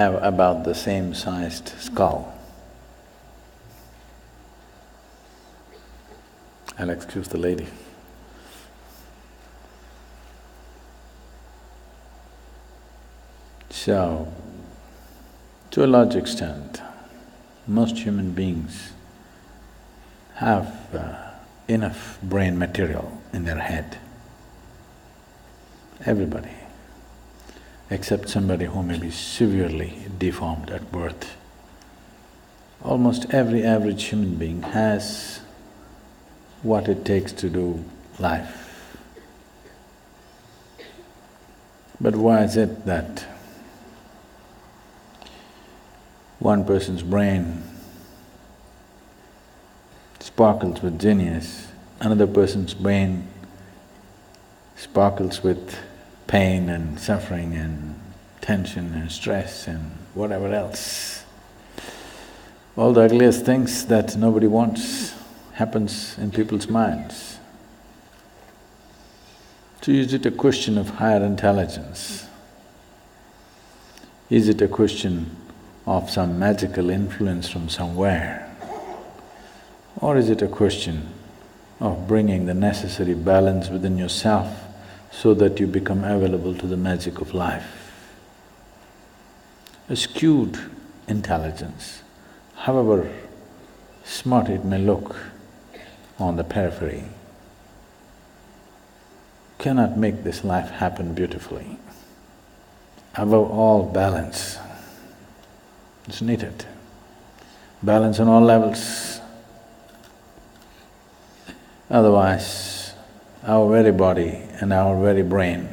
have about the same sized skull. I'll excuse the lady. So, to a large extent, most human beings have enough brain material in their head. Everybody, except somebody who may be severely deformed at birth. Almost every average human being has what it takes to do life. But why is it that one person's brain sparkles with genius, another person's brain sparkles with pain and suffering and tension and stress and whatever else? All the ugliest things that nobody wants happens in people's minds. So is it a question of higher intelligence? Is it a question of some magical influence from somewhere? Or is it a question of bringing the necessary balance within yourself so that you become available to the magic of life? A skewed intelligence, however smart it may look on the periphery, cannot make this life happen beautifully. Above all, balance is needed. Balance on all levels. Otherwise, our very body and our very brain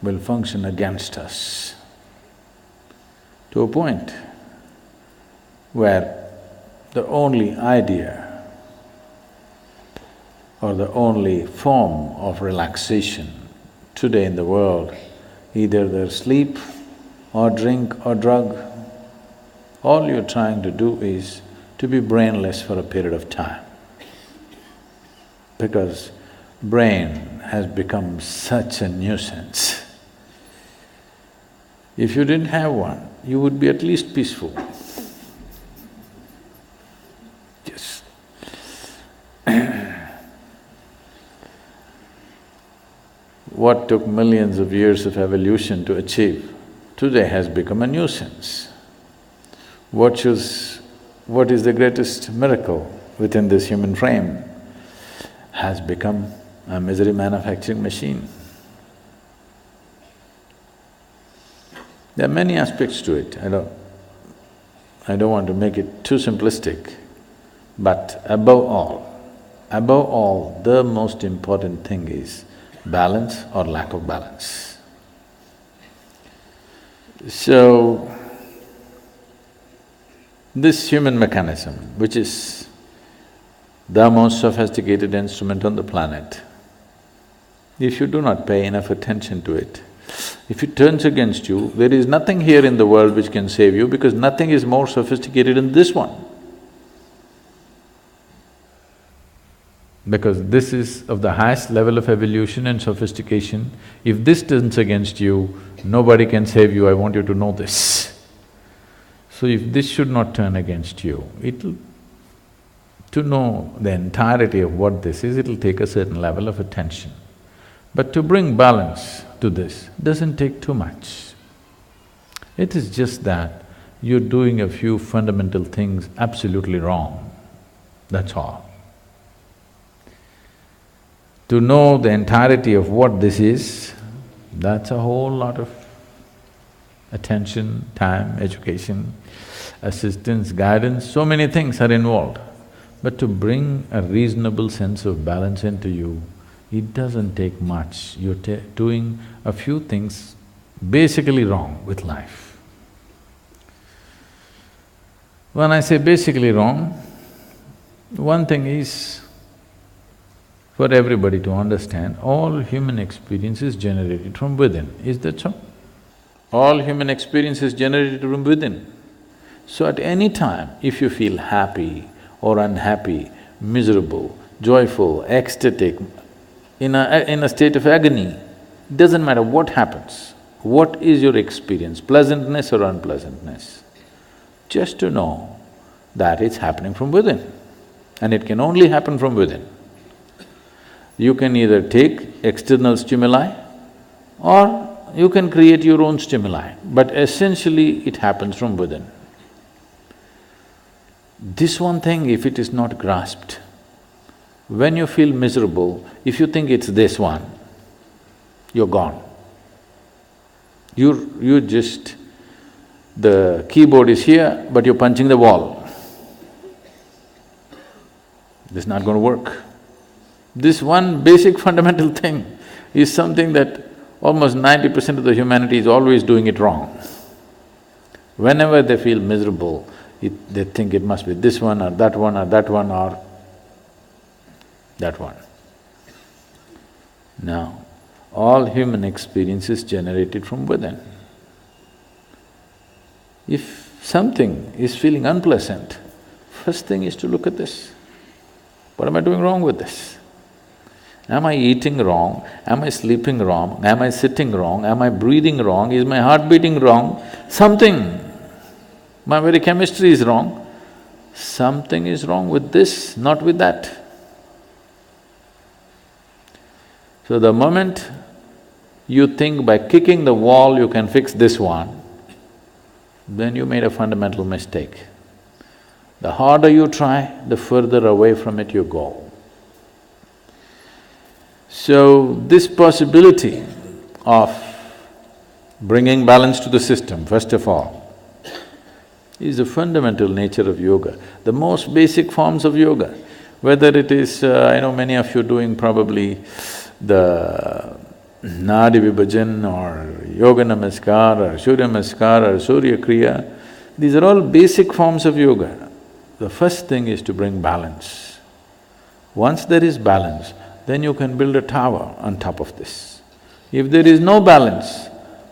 will function against us to a point where the only idea or the only form of relaxation today in the world, either there's sleep or drink or drug, all you're trying to do is to be brainless for a period of time. Because brain has become such a nuisance. If you didn't have one, you would be at least peaceful. Yes. What took millions of years of evolution to achieve, today has become a nuisance. What is the greatest miracle within this human frame has become a misery manufacturing machine. There are many aspects to it, I don't want to make it too simplistic, but above all, the most important thing is balance or lack of balance. So, this human mechanism, which is the most sophisticated instrument on the planet, if you do not pay enough attention to it, if it turns against you, there is nothing here in the world which can save you because nothing is more sophisticated than this one. Because this is of the highest level of evolution and sophistication. If this turns against you, nobody can save you, I want you to know this. So if this should not turn against you, to know the entirety of what this is, it'll take a certain level of attention. But to bring balance to this doesn't take too much. It is just that you're doing a few fundamental things absolutely wrong, that's all. To know the entirety of what this is, that's a whole lot of attention, time, education, assistance, guidance, so many things are involved. But to bring a reasonable sense of balance into you, it doesn't take much. You're doing a few things basically wrong with life. When I say basically wrong, one thing is for everybody to understand, all human experience is generated from within, is that so? All human experience is generated from within. So at any time, if you feel happy or unhappy, miserable, joyful, ecstatic, in a state of agony, doesn't matter what happens, what is your experience, pleasantness or unpleasantness? Just to know that it's happening from within, and it can only happen from within. You can either take external stimuli or you can create your own stimuli, but essentially it happens from within. This one thing, if it is not grasped, when you feel miserable, if you think it's this one, you're gone. You're just… the keyboard is here, but you're punching the wall. This is not going to work. This one basic fundamental thing is something that almost 90% of the humanity is always doing it wrong. Whenever they feel miserable, they think it must be this one or that one or that one or that one. Now, all human experience is generated from within. If something is feeling unpleasant, first thing is to look at this. What am I doing wrong with this? Am I eating wrong? Am I sleeping wrong? Am I sitting wrong? Am I breathing wrong? Is my heart beating wrong? Something, my very chemistry is wrong. Something is wrong with this, not with that. So the moment you think by kicking the wall you can fix this one, then you made a fundamental mistake. The harder you try, the further away from it you go. So, this possibility of bringing balance to the system, first of all, is the fundamental nature of yoga, the most basic forms of yoga. Whether it is… I know many of you doing probably the Nadi Vibhajan or Yoga Namaskar or Surya Namaskar or Surya Kriya, these are all basic forms of yoga. The first thing is to bring balance. Once there is balance, then you can build a tower on top of this. If there is no balance,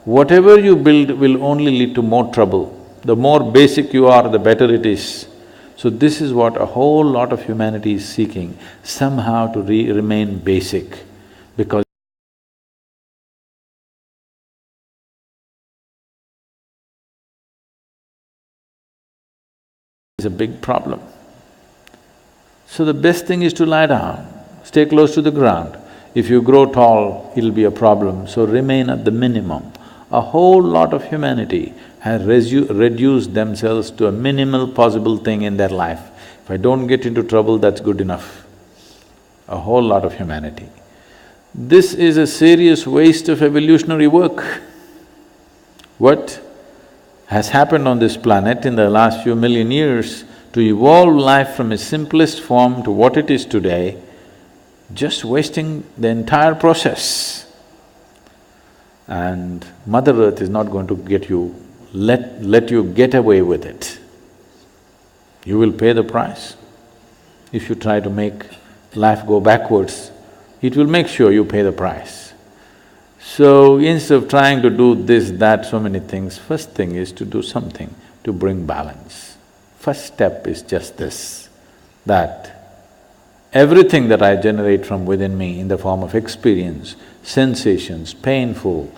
whatever you build will only lead to more trouble. The more basic you are, the better it is. So this is what a whole lot of humanity is seeking, somehow to remain basic, because it's a big problem. So the best thing is to lie down, stay close to the ground. If you grow tall, it'll be a problem, so remain at the minimum. A whole lot of humanity has reduced themselves to a minimal possible thing in their life. If I don't get into trouble, that's good enough. A whole lot of humanity. This is a serious waste of evolutionary work. What has happened on this planet in the last few million years to evolve life from its simplest form to what it is today, just wasting the entire process. And Mother Earth is not going to let you get away with it. You will pay the price. If you try to make life go backwards, it will make sure you pay the price. So instead of trying to do this, that, so many things, first thing is to do something to bring balance. First step is just this, that everything that I generate from within me in the form of experience, sensations, painful,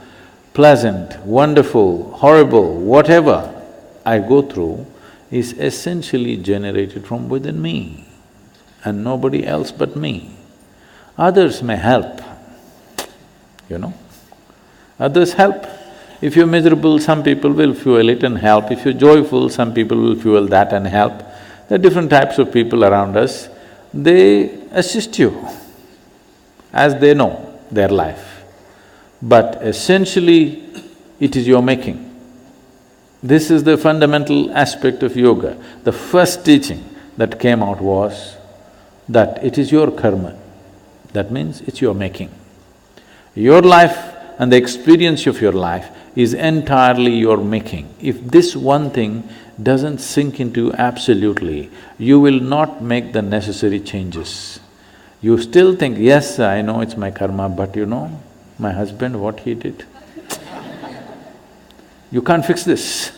pleasant, wonderful, horrible, whatever I go through is essentially generated from within me and nobody else but me. Others may help, you know. Others help. If you're miserable, some people will fuel it and help. If you're joyful, some people will fuel that and help. There are different types of people around us. They assist you as they know their life. But essentially, it is your making. This is the fundamental aspect of yoga. The first teaching that came out was that it is your karma. That means it's your making. Your life and the experience of your life is entirely your making. If this one thing doesn't sink into you absolutely, you will not make the necessary changes. You still think, yes, I know it's my karma, but you know, my husband, what he did, you can't fix this.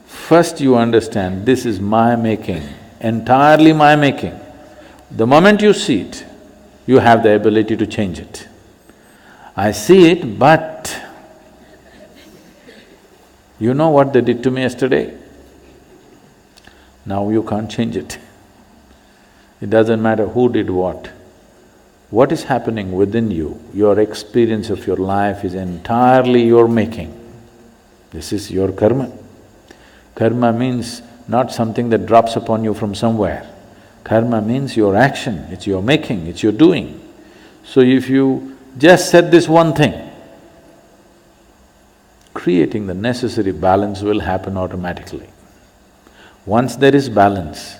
First you understand, this is my making, entirely my making. The moment you see it, you have the ability to change it. I see it, but You know what they did to me yesterday? Now you can't change it. It doesn't matter who did what. What is happening within you, your experience of your life is entirely your making. This is your karma. Karma means not something that drops upon you from somewhere. Karma means your action, it's your making, it's your doing. So if you just said this one thing, creating the necessary balance will happen automatically. Once there is balance,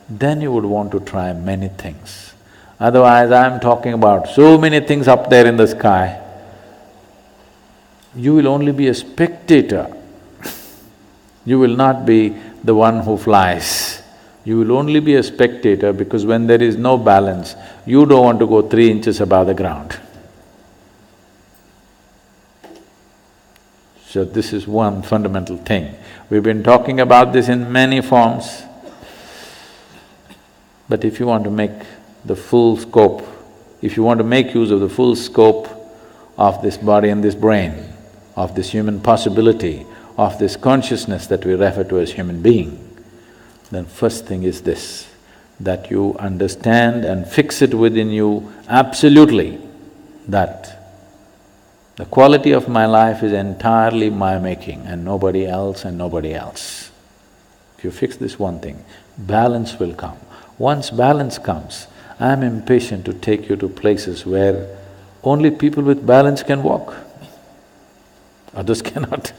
then you would want to try many things. Otherwise, I'm talking about so many things up there in the sky, you will only be a spectator. You will not be the one who flies. You will only be a spectator because when there is no balance, you don't want to go 3 inches above the ground. So this is one fundamental thing. We've been talking about this in many forms. But if you want to make the full scope, if you want to make use of the full scope of this body and this brain, of this human possibility, of this consciousness that we refer to as human being, then first thing is this, that you understand and fix it within you absolutely that the quality of my life is entirely my making and nobody else and nobody else. If you fix this one thing, balance will come. Once balance comes, I'm impatient to take you to places where only people with balance can walk, others cannot.